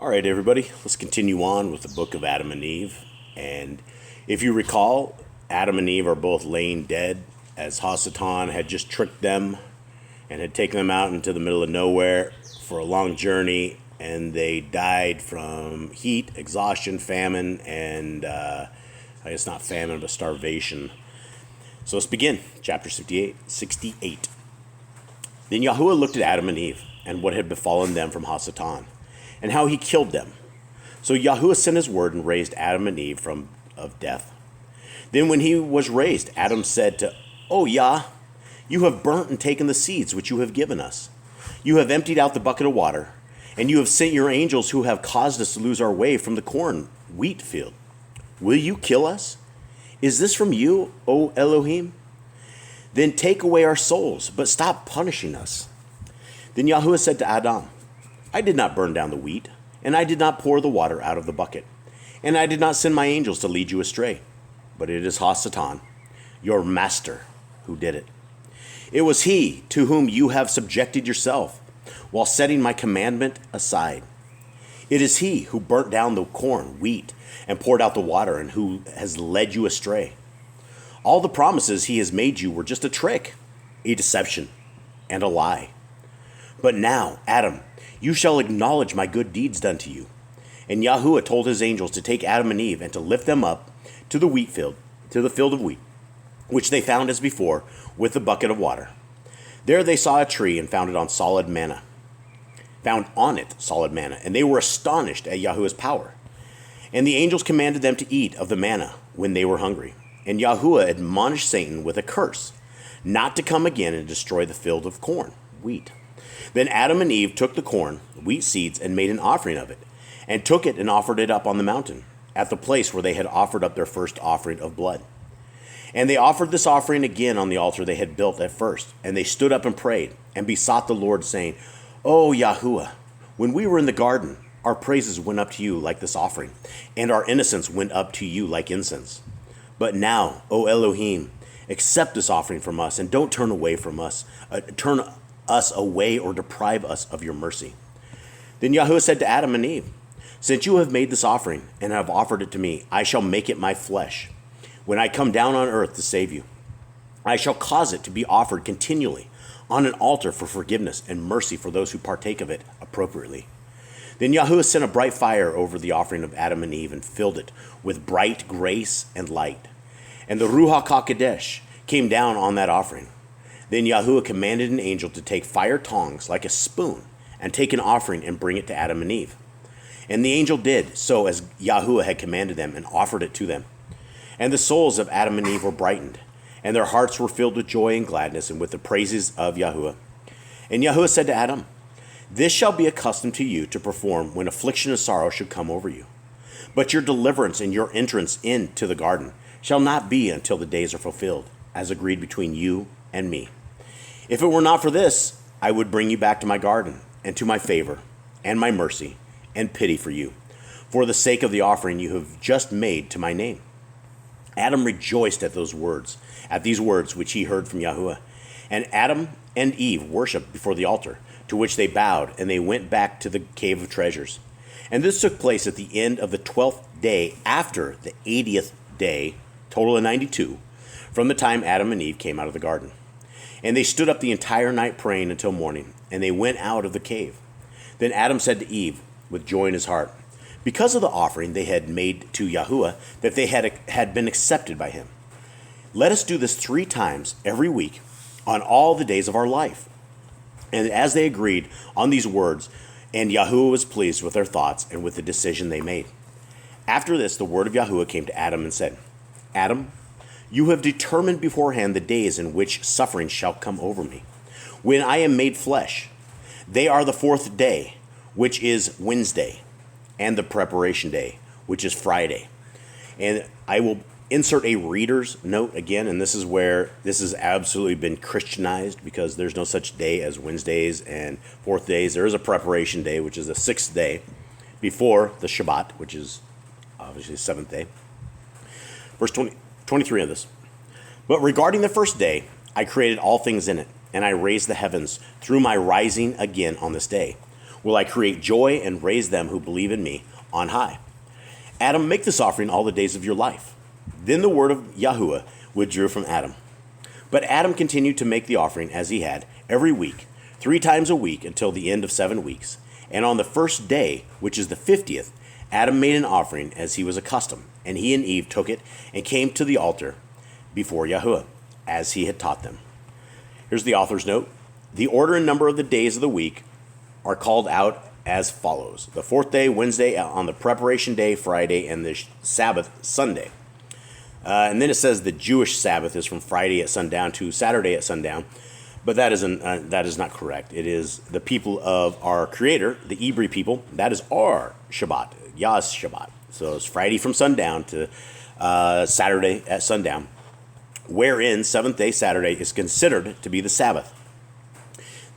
All right, everybody, let's continue on with the book of Adam and Eve. And if you recall, Adam and Eve are both laying dead as Hasatan had just tricked them and had taken them out into the middle of nowhere for a long journey. And they died from heat, exhaustion, famine, and I guess not famine, but starvation. So let's begin. Chapter 68. Then Yahuwah looked at Adam and Eve and what had befallen them from Hasatan, and how he killed them. So Yahuwah sent his word and raised Adam and Eve of death. Then when he was raised, Adam said to, "O Yah, you have burnt and taken the seeds which you have given us. You have emptied out the bucket of water, and you have sent your angels who have caused us to lose our way from the wheat field. Will you kill us? Is this from you, O Elohim? Then take away our souls, but stop punishing us." Then Yahuwah said to Adam, "I did not burn down the wheat, and I did not pour the water out of the bucket, and I did not send my angels to lead you astray. But it is Hasatan, your master, who did it. It was he to whom you have subjected yourself, while setting my commandment aside. It is he who burnt down the wheat, and poured out the water, and who has led you astray. All the promises he has made you were just a trick, a deception, and a lie. But now, Adam, you shall acknowledge my good deeds done to you." And Yahuwah told his angels to take Adam and Eve and to lift them up to the field of wheat, which they found as before, with the bucket of water. There they saw a tree and found on it solid manna, and they were astonished at Yahuwah's power. And the angels commanded them to eat of the manna when they were hungry. And Yahuwah admonished Satan with a curse, not to come again and destroy the field of wheat. Then Adam and Eve took the wheat seeds, and made an offering of it, and took it and offered it up on the mountain, at the place where they had offered up their first offering of blood. And they offered this offering again on the altar they had built at first. And they stood up and prayed, and besought the Lord, saying, "O Yahuwah, when we were in the garden, our praises went up to you like this offering, and our innocence went up to you like incense. But now, O Elohim, accept this offering from us, and don't turn turn us away or deprive us of your mercy." Then Yahuwah said to Adam and Eve, "Since you have made this offering and have offered it to me, I shall make it my flesh when I come down on earth to save you. I shall cause it to be offered continually on an altar for forgiveness and mercy for those who partake of it appropriately." Then Yahuwah sent a bright fire over the offering of Adam and Eve and filled it with bright grace and light. And the Ruach HaKodesh came down on that offering. Then Yahuwah commanded an angel to take fire tongs like a spoon and take an offering and bring it to Adam and Eve. And the angel did so as Yahuwah had commanded them, and offered it to them. And the souls of Adam and Eve were brightened, and their hearts were filled with joy and gladness and with the praises of Yahuwah. And Yahuwah said to Adam, "This shall be a custom to you to perform when affliction and sorrow should come over you. But your deliverance and your entrance into the garden shall not be until the days are fulfilled, as agreed between you and me. If it were not for this, I would bring you back to my garden, and to my favor, and my mercy, and pity for you, for the sake of the offering you have just made to my name." Adam rejoiced at these words which he heard from Yahuwah. And Adam and Eve worshipped before the altar, to which they bowed, and they went back to the cave of treasures. And this took place at the end of the 12th day after the 80th day, total of 92, from the time Adam and Eve came out of the garden. And they stood up the entire night praying until morning, and they went out of the cave. Then Adam said to Eve, with joy in his heart, because of the offering they had made to Yahuwah, that they had been accepted by him, "Let us do this 3 times every week on all the days of our life." And as they agreed on these words, and Yahuwah was pleased with their thoughts and with the decision they made. After this, the word of Yahuwah came to Adam and said, "Adam, you have determined beforehand the days in which suffering shall come over me, when I am made flesh. They are the 4th day, which is Wednesday, and the preparation day, which is Friday." And I will insert a reader's note again, and this is where this has absolutely been Christianized, because there's no such day as Wednesdays and 4th days. There is a preparation day, which is the 6th day, before the Shabbat, which is obviously the 7th day. Verse 23 of this. "But regarding the first day, I created all things in it, and I raised the heavens through my rising again on this day, will I create joy and raise them who believe in me on high. Adam, make this offering all the days of your life. Then the word of Yahuwah withdrew from Adam. But Adam continued to make the offering as he had every week, 3 times a week until the end of 7 weeks. And on the first day, which is the 50th, Adam made an offering as he was accustomed, and he and Eve took it and came to the altar before Yahuwah, as he had taught them. Here's the author's note. The order and number of the days of the week are called out as follows. The 4th day, Wednesday, on the preparation day, Friday, and the Sabbath, Sunday. And then it says the Jewish Sabbath is from Friday at sundown to Saturday at sundown. But that is not correct. It is the people of our Creator, the Hebrew people. That is our Shabbat, Yah's Shabbat. So it's Friday from sundown to Saturday at sundown, wherein 7th day Saturday is considered to be the Sabbath.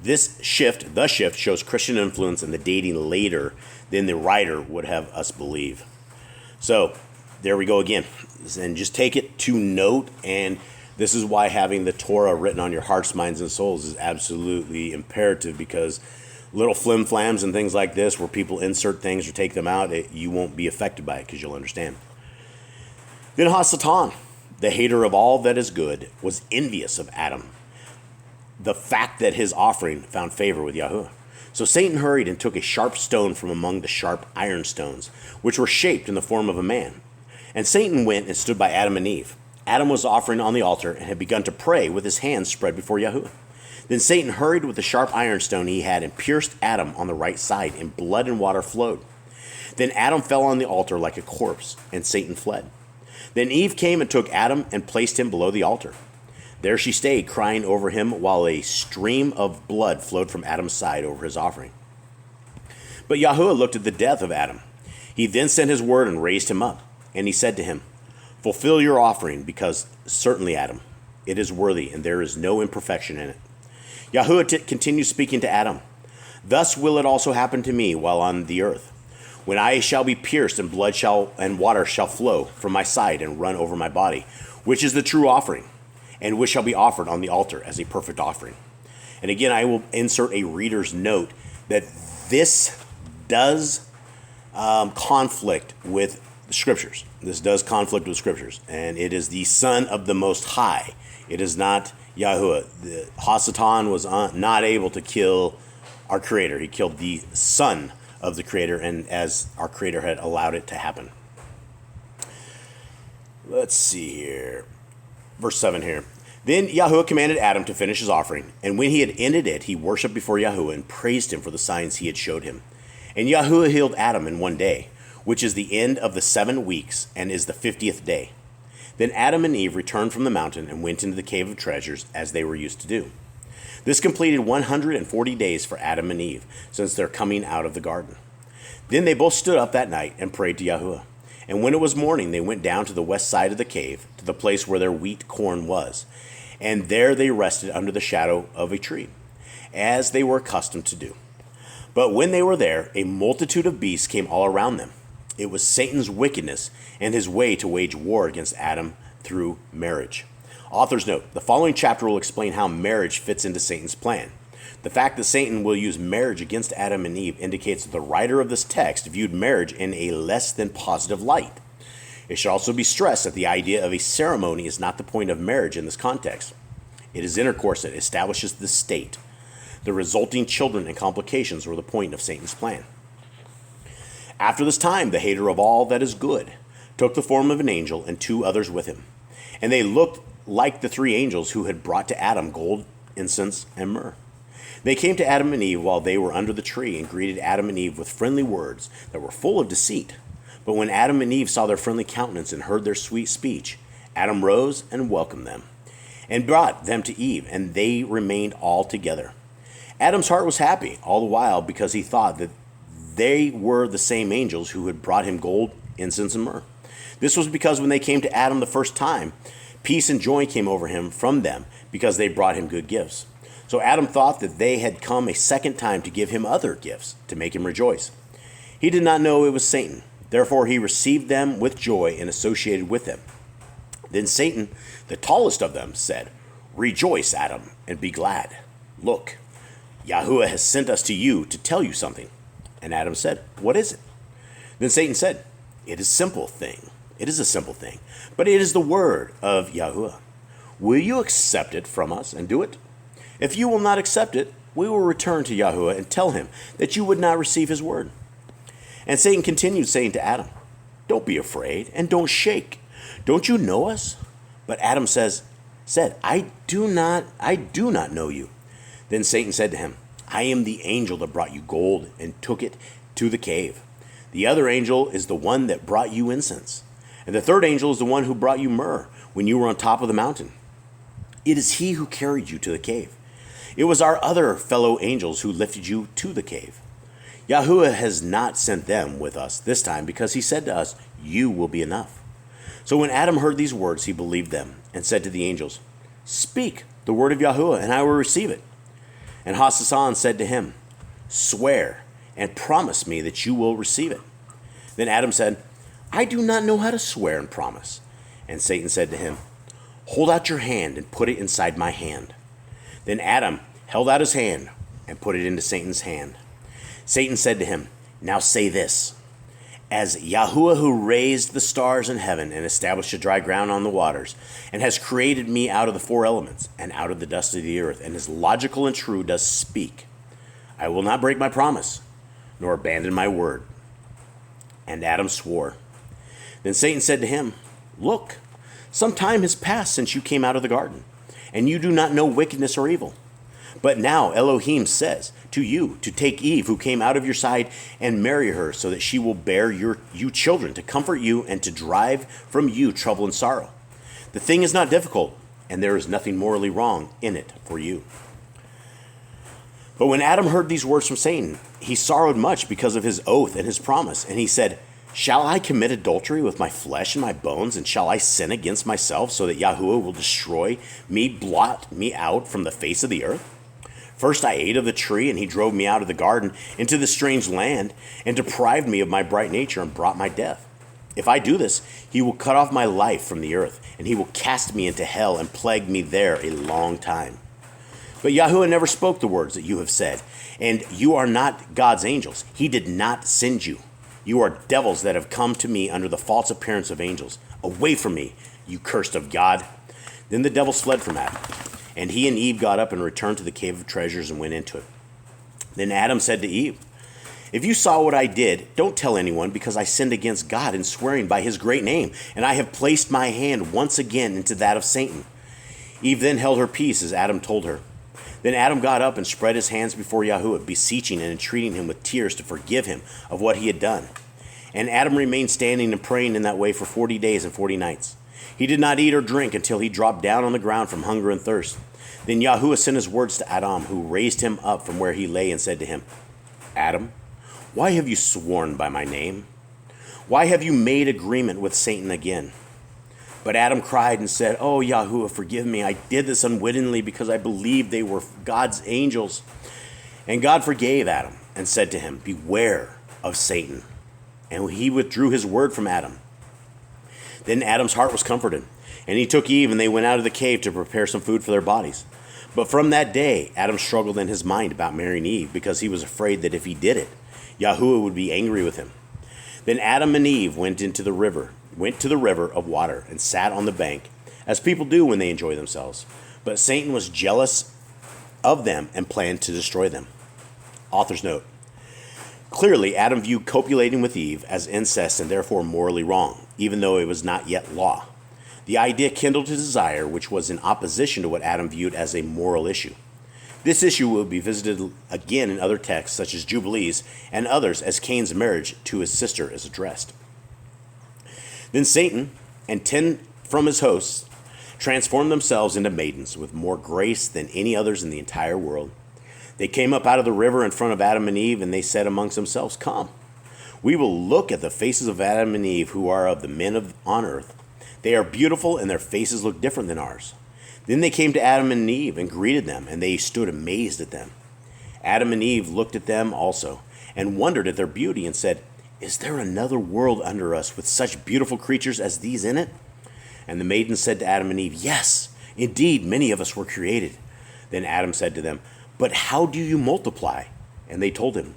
This shift, shows Christian influence and the dating later than the writer would have us believe. So there we go again. And just take it to note. And this is why having the Torah written on your hearts, minds, and souls is absolutely imperative, because little flim-flams and things like this where people insert things or take them out, you won't be affected by it because you'll understand. Then Hasatan, the hater of all that is good, was envious of Adam, the fact that his offering found favor with Yahuwah. So Satan hurried and took a sharp stone from among the sharp iron stones, which were shaped in the form of a man. And Satan went and stood by Adam and Eve. Adam was offering on the altar and had begun to pray with his hands spread before Yahuwah. Then Satan hurried with the sharp iron stone he had and pierced Adam on the right side, and blood and water flowed. Then Adam fell on the altar like a corpse, and Satan fled. Then Eve came and took Adam and placed him below the altar. There she stayed, crying over him, while a stream of blood flowed from Adam's side over his offering. But Yahuwah looked at the death of Adam. He then sent his word and raised him up. And he said to him, fulfill your offering, because certainly, Adam, it is worthy, and there is no imperfection in it. Yahuwah continued speaking to Adam. Thus will it also happen to me while on the earth, when I shall be pierced, and blood and water shall flow from my side and run over my body, which is the true offering, and which shall be offered on the altar as a perfect offering. And again, I will insert a reader's note that this does conflict with the Scriptures. This does conflict with Scriptures, and it is the Son of the Most High. It is not Yahuwah. The Hasatan was not able to kill our Creator. He killed the Son of the Creator, and as our Creator had allowed it to happen. Let's see here. Verse 7 here. Then Yahuwah commanded Adam to finish his offering, and when he had ended it, he worshipped before Yahuwah and praised him for the signs he had showed him. And Yahuwah healed Adam in one day, which is the end of the 7 weeks, and is the 50th day. Then Adam and Eve returned from the mountain and went into the cave of treasures, as they were used to do. This completed 140 days for Adam and Eve, since their coming out of the garden. Then they both stood up that night and prayed to Yahuwah. And when it was morning, they went down to the west side of the cave, to the place where their wheat corn was. And there they rested under the shadow of a tree, as they were accustomed to do. But when they were there, a multitude of beasts came all around them. It was Satan's wickedness and his way to wage war against Adam through marriage. Author's note, the following chapter will explain how marriage fits into Satan's plan. The fact that Satan will use marriage against Adam and Eve indicates that the writer of this text viewed marriage in a less than positive light. It should also be stressed that the idea of a ceremony is not the point of marriage in this context. It is intercourse that establishes the state. The resulting children and complications were the point of Satan's plan. After this time, the hater of all that is good took the form of an angel and 2 others with him. And they looked like the 3 angels who had brought to Adam gold, incense, and myrrh. They came to Adam and Eve while they were under the tree and greeted Adam and Eve with friendly words that were full of deceit. But when Adam and Eve saw their friendly countenance and heard their sweet speech, Adam rose and welcomed them and brought them to Eve, and they remained all together. Adam's heart was happy all the while, because he thought that they were the same angels who had brought him gold, incense, and myrrh. This was because when they came to Adam the first time, peace and joy came over him from them, because they brought him good gifts. So Adam thought that they had come a second time to give him other gifts, to make him rejoice. He did not know it was Satan. Therefore he received them with joy and associated with them. Then Satan, the tallest of them, said, "Rejoice, Adam, and be glad. Look, Yahuwah has sent us to you to tell you something. And Adam said, what is it? Then Satan said, it is a simple thing, but it is the word of Yahuwah. Will you accept it from us and do it? If you will not accept it, we will return to Yahuwah and tell him that you would not receive his word. And Satan continued saying to Adam, don't be afraid and don't shake. Don't you know us? But Adam said, I do not know you. Then Satan said to him, I am the angel that brought you gold and took it to the cave. The other angel is the one that brought you incense. And the third angel is the one who brought you myrrh when you were on top of the mountain. It is he who carried you to the cave. It was our other fellow angels who lifted you to the cave. Yahuwah has not sent them with us this time because he said to us, you will be enough. So when Adam heard these words, he believed them and said to the angels, speak the word of Yahuwah and I will receive it. And Hassan said to him, swear and promise me that you will receive it. Then Adam said, I do not know how to swear and promise. And Satan said to him, hold out your hand and put it inside my hand. Then Adam held out his hand and put it into Satan's hand. Satan said to him, now say this, as Yahuwah who raised the stars in heaven and established the dry ground on the waters, and has created me out of the four elements and out of the dust of the earth, and is logical and true, does speak. I will not break my promise, nor abandon my word. And Adam swore. Then Satan said to him, look, some time has passed since you came out of the garden, and you do not know wickedness or evil. But now Elohim says to you to take Eve, who came out of your side, and marry her, so that she will bear you children, to comfort you and to drive from you trouble and sorrow. The thing is not difficult, and there is nothing morally wrong in it for you. But when Adam heard these words from Satan, he sorrowed much because of his oath and his promise, and he said, shall I commit adultery with my flesh and my bones, and shall I sin against myself, so that Yahuwah will destroy me, blot me out from the face of the earth? First I ate of the tree, and he drove me out of the garden into the strange land, and deprived me of my bright nature, and brought my death. If I do this, he will cut off my life from the earth, and he will cast me into hell and plague me there a long time. But Yahuwah never spoke the words that you have said, and you are not God's angels. He did not send you. You are devils that have come to me under the false appearance of angels. Away from me, you cursed of God. Then the devils fled from Adam, and he and Eve got up and returned to the cave of treasures and went into it. Then Adam said to Eve, if you saw what I did, don't tell anyone, because I sinned against God in swearing by his great name, and I have placed my hand once again into that of Satan. Eve then held her peace as Adam told her. Then Adam got up and spread his hands before Yahuwah, beseeching and entreating him with tears to forgive him of what he had done. And Adam remained standing and praying in that way for 40 days and 40 nights. He did not eat or drink until he dropped down on the ground from hunger and thirst. Then Yahuwah sent his words to Adam, who raised him up from where he lay, and said to him, Adam, why have you sworn by my name? Why have you made agreement with Satan again? But Adam cried and said, oh, Yahuwah, forgive me. I did this unwittingly because I believed they were God's angels. And God forgave Adam and said to him, beware of Satan. And he withdrew his word from Adam. Then Adam's heart was comforted, and he took Eve, and they went out of the cave to prepare some food for their bodies. But from that day, Adam struggled in his mind about marrying Eve, because he was afraid that if he did it, Yahuwah would be angry with him. Then Adam and Eve went to the river of water, and sat on the bank, as people do when they enjoy themselves. But Satan was jealous of them and planned to destroy them. Author's note. Clearly, Adam viewed copulating with Eve as incest and therefore morally wrong, even though it was not yet law. The idea kindled a desire which was in opposition to what Adam viewed as a moral issue. This issue will be visited again in other texts, such as Jubilees and others, as Cain's marriage to his sister is addressed. Then Satan and 10 from his hosts transformed themselves into maidens with more grace than any others in the entire world. They came up out of the river in front of Adam and Eve, and they said amongst themselves, come, we will look at the faces of Adam and Eve, who are of the men on earth. They are beautiful, and their faces look different than ours. Then they came to Adam and Eve and greeted them, and they stood amazed at them. Adam and Eve looked at them also, and wondered at their beauty, and said, is there another world under us with such beautiful creatures as these in it? And the maiden said to Adam and Eve, yes, indeed, many of us were created. Then Adam said to them, But how do you multiply?" And they told him,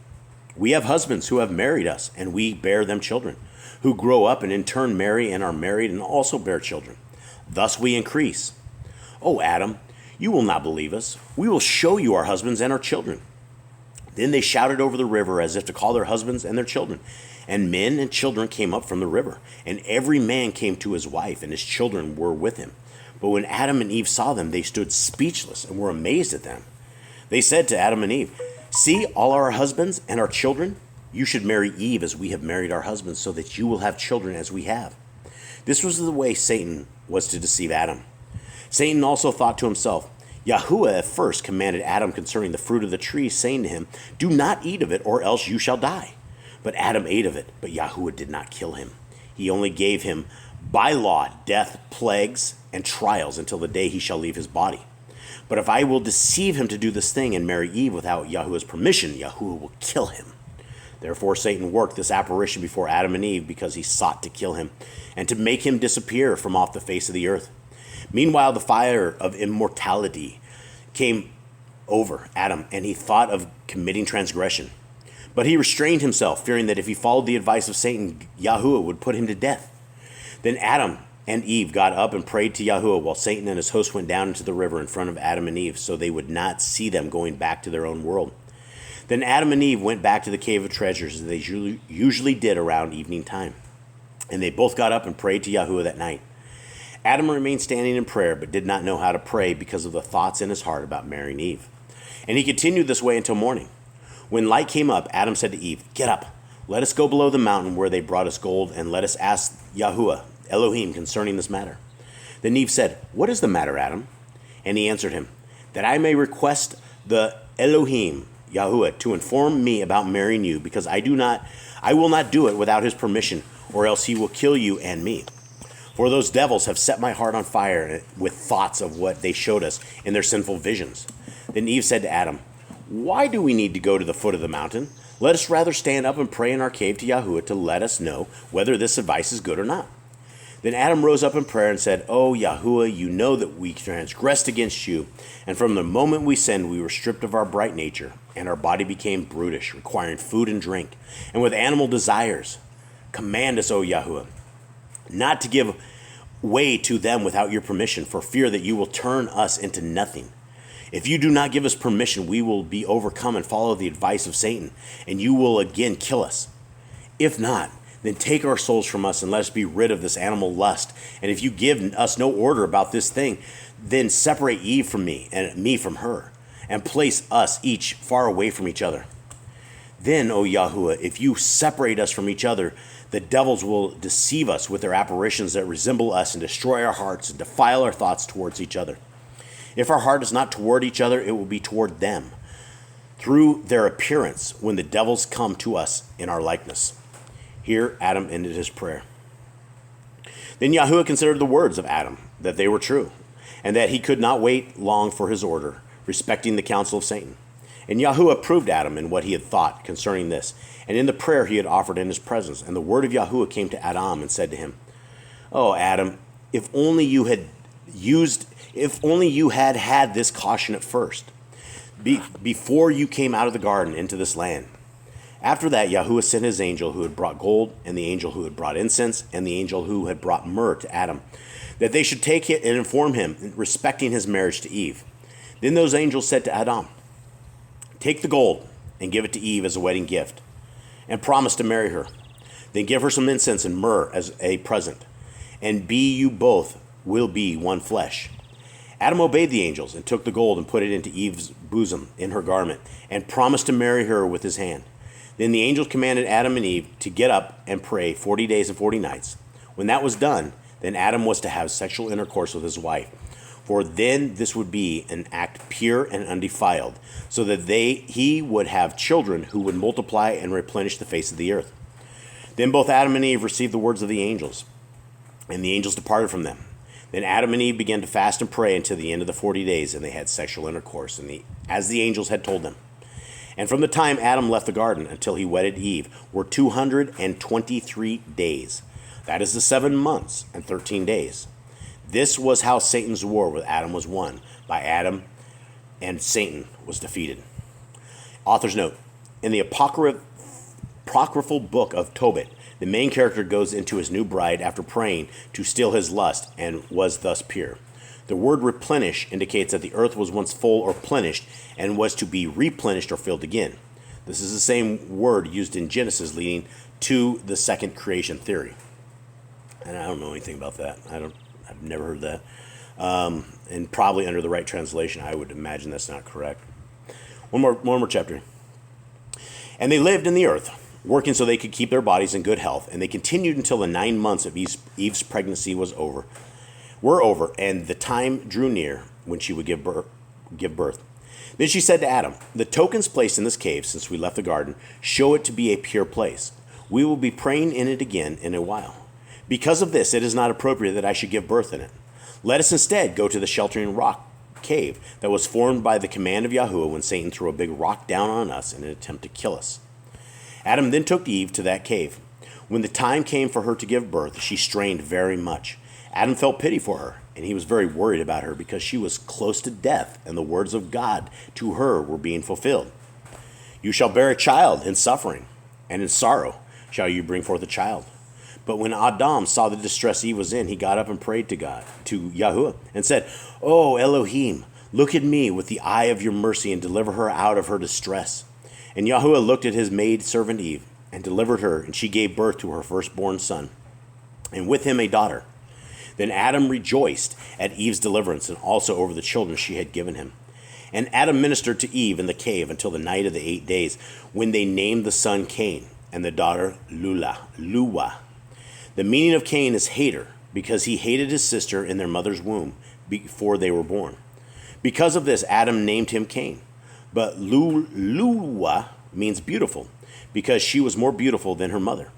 "We have husbands who have married us, and we bear them children, who grow up and in turn marry and are married and also bear children. Thus we increase. O Adam, you will not believe us. We will show you our husbands and our children." Then they shouted over the river as if to call their husbands and their children. And men and children came up from the river, and every man came to his wife, and his children were with him. But when Adam and Eve saw them, they stood speechless and were amazed at them. They said to Adam and Eve, "See all our husbands and our children? You should marry Eve as we have married our husbands, so that you will have children as we have." This was the way Satan was to deceive Adam. Satan also thought to himself, Yahuwah at first commanded Adam concerning the fruit of the tree, saying to him, "Do not eat of it, or else you shall die." But Adam ate of it, but Yahuwah did not kill him. He only gave him by law death, plagues, and trials until the day he shall leave his body. But if I will deceive him to do this thing and marry Eve without Yahuwah's permission, Yahuwah will kill him. Therefore Satan worked this apparition before Adam and Eve because he sought to kill him and to make him disappear from off the face of the earth. Meanwhile, the fire of immortality came over Adam, and he thought of committing transgression. But he restrained himself, fearing that if he followed the advice of Satan, Yahuwah would put him to death. Then Adam and Eve got up and prayed to Yahuwah, while Satan and his host went down into the river in front of Adam and Eve, so they would not see them going back to their own world. Then Adam and Eve went back to the cave of treasures, as they usually did around evening time. And they both got up and prayed to Yahuwah that night. Adam remained standing in prayer, but did not know how to pray because of the thoughts in his heart about marrying Eve. And he continued this way until morning. When light came up, Adam said to Eve, "Get up, let us go below the mountain where they brought us gold, and let us ask Yahuwah, Elohim, concerning this matter." Then Eve said, "What is the matter, Adam?" And he answered him, "That I may request the Elohim, Yahuwah, to inform me about marrying you, because I will not do it without his permission, or else he will kill you and me. For those devils have set my heart on fire with thoughts of what they showed us in their sinful visions." Then Eve said to Adam, "Why do we need to go to the foot of the mountain? Let us rather stand up and pray in our cave to Yahuwah to let us know whether this advice is good or not." Then Adam rose up in prayer and said, "O Yahuwah, you know that we transgressed against you, and from the moment we sinned we were stripped of our bright nature, and our body became brutish, requiring food and drink, and with animal desires. Command us, O Yahuwah, not to give way to them without your permission, for fear that you will turn us into nothing. If you do not give us permission, we will be overcome and follow the advice of Satan, and you will again kill us. If not, then take our souls from us and let us be rid of this animal lust. And if you give us no order about this thing, then separate Eve from me and me from her, and place us each far away from each other. Then, O Yahuwah, if you separate us from each other, the devils will deceive us with their apparitions that resemble us and destroy our hearts and defile our thoughts towards each other. If our heart is not toward each other, it will be toward them, through their appearance, when the devils come to us in our likeness." Here Adam ended his prayer. Then Yahuwah considered the words of Adam, that they were true, and that he could not wait long for his order, respecting the counsel of Satan. And Yahuwah approved Adam in what he had thought concerning this, and in the prayer he had offered in his presence. And the word of Yahuwah came to Adam and said to him, "Oh, Adam, if only you had had this caution at first, before you came out of the garden into this land." After that, Yahuwah sent his angel who had brought gold, and the angel who had brought incense, and the angel who had brought myrrh to Adam, that they should take it and inform him respecting his marriage to Eve. Then those angels said to Adam, "Take the gold and give it to Eve as a wedding gift, and promise to marry her. Then give her some incense and myrrh as a present, and you both will be one flesh." Adam obeyed the angels and took the gold and put it into Eve's bosom in her garment, and promised to marry her with his hand. Then the angels commanded Adam and Eve to get up and pray 40 days and 40 nights. When that was done, then Adam was to have sexual intercourse with his wife, for then this would be an act pure and undefiled, so that he would have children who would multiply and replenish the face of the earth. Then both Adam and Eve received the words of the angels, and the angels departed from them. Then Adam and Eve began to fast and pray until the end of the 40 days, and they had sexual intercourse, as the angels had told them. And from the time Adam left the garden until he wedded Eve were 223 days. That is the 7 months and 13 days. This was how Satan's war with Adam was won, by Adam and Satan was defeated. Author's note: in the apocryphal book of Tobit, the main character goes into his new bride after praying to still his lust and was thus pure. The word replenish indicates that the earth was once full or plenished and was to be replenished or filled again. This is the same word used in Genesis, leading to the second creation theory. And I don't know anything about that. I've never heard that. And probably under the right translation, I would imagine that's not correct. One more chapter. And they lived in the earth, working so they could keep their bodies in good health, and they continued until the 9 months of Eve's pregnancy were over, and the time drew near when she would give birth. Then she said to Adam, "The tokens placed in this cave since we left the garden show it to be a pure place. We will be praying in it again in a while. Because of this, it is not appropriate that I should give birth in it. Let us instead go to the sheltering rock cave that was formed by the command of Yahuwah when Satan threw a big rock down on us in an attempt to kill us." Adam then took Eve to that cave. When the time came for her to give birth, she strained very much. Adam felt pity for her, and he was very worried about her because she was close to death, and the words of God to her were being fulfilled. "You shall bear a child in suffering, and in sorrow shall you bring forth a child." But when Adam saw the distress Eve was in, he got up and prayed to God, to Yahuwah, and said, "Oh Elohim, look at me with the eye of your mercy and deliver her out of her distress." And Yahuwah looked at his maid servant Eve and delivered her, and she gave birth to her firstborn son, and with him a daughter. Then Adam rejoiced at Eve's deliverance and also over the children she had given him. And Adam ministered to Eve in the cave until the night of the 8 days, when they named the son Cain and the daughter Lua. The meaning of Cain is hater, because he hated his sister in their mother's womb before they were born. Because of this, Adam named him Cain. But Lua means beautiful, because she was more beautiful than her mother.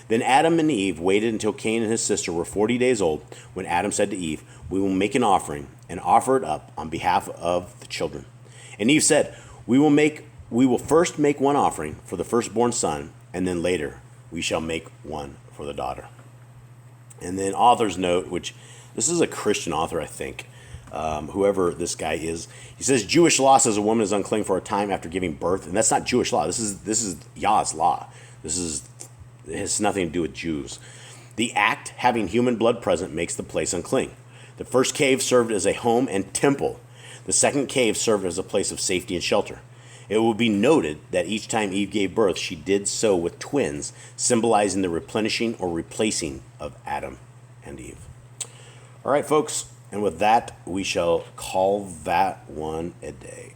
Then Adam and Eve waited until Cain and his sister were 40 days old, when Adam said to Eve, "We will make an offering and offer it up on behalf of the children." And Eve said, We will first make one offering for the firstborn son, and then later we shall make one for the daughter." And then author's note, which this is a Christian author, I think, whoever this guy is. He says, Jewish law says a woman is unclean for a time after giving birth, and that's not Jewish law. This is Yah's law. It has nothing to do with Jews. The act having human blood present makes the place unclean. The first cave served as a home and temple. The second cave served as a place of safety and shelter. It will be noted that each time Eve gave birth, she did so with twins, symbolizing the replenishing or replacing of Adam and Eve. All right, folks, and with that, we shall call that one a day.